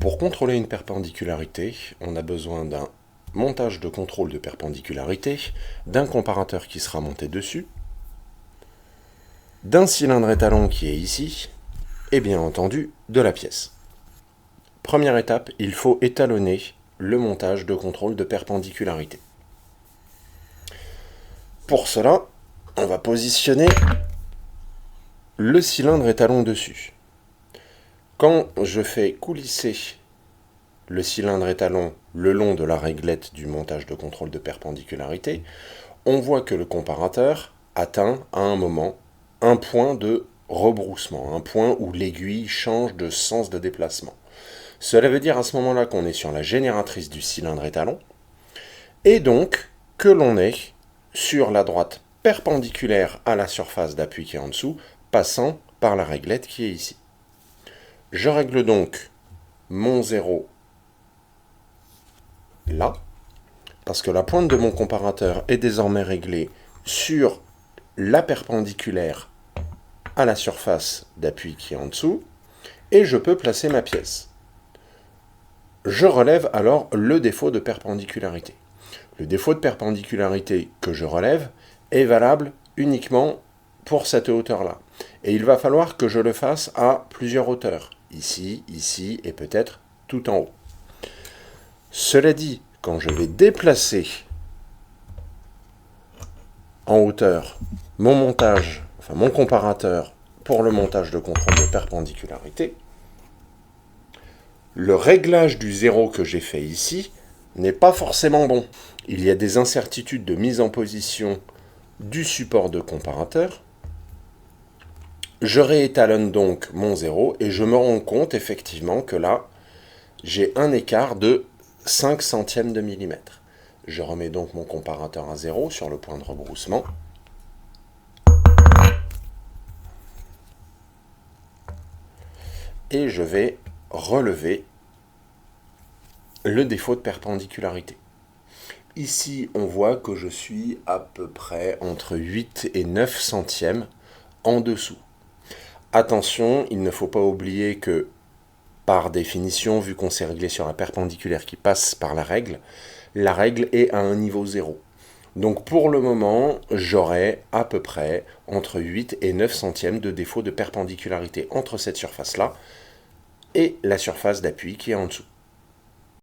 Pour contrôler une perpendicularité, on a besoin d'un montage de contrôle de perpendicularité, d'un comparateur qui sera monté dessus, d'un cylindre étalon qui est ici, et bien entendu de la pièce. Première étape, il faut étalonner le montage de contrôle de perpendicularité. Pour cela, on va positionner le cylindre étalon dessus. Quand je fais coulisser le cylindre étalon le long de la réglette du montage de contrôle de perpendicularité, on voit que le comparateur atteint à un moment un point de rebroussement, un point où l'aiguille change de sens de déplacement. Cela veut dire à ce moment-là qu'on est sur la génératrice du cylindre étalon, et donc que l'on est sur la droite perpendiculaire à la surface d'appui qui est en dessous, passant par la réglette qui est ici. Je règle donc mon 0 là, parce que la pointe de mon comparateur est désormais réglée sur la perpendiculaire à la surface d'appui qui est en dessous, et je peux placer ma pièce. Je relève alors le défaut de perpendicularité. Le défaut de perpendicularité que je relève est valable uniquement pour cette hauteur-là. Et il va falloir que je le fasse à plusieurs hauteurs. Ici, ici et peut-être tout en haut. Cela dit, quand je vais déplacer en hauteur mon montage, enfin mon comparateur pour le montage de contrôle de perpendicularité, le réglage du 0 que j'ai fait ici n'est pas forcément bon. Il y a des incertitudes de mise en position du support de comparateur. Je réétalonne donc mon 0 et je me rends compte effectivement que là, j'ai un écart de 5 centièmes de millimètre. Je remets donc mon comparateur à 0 sur le point de rebroussement. Et je vais relever le défaut de perpendicularité. Ici, on voit que je suis à peu près entre 8 et 9 centièmes en dessous. Attention, il ne faut pas oublier que, par définition, vu qu'on s'est réglé sur la perpendiculaire qui passe par la règle est à un niveau 0. Donc pour le moment, j'aurai à peu près entre 8 et 9 centièmes de défaut de perpendicularité entre cette surface-là et la surface d'appui qui est en dessous.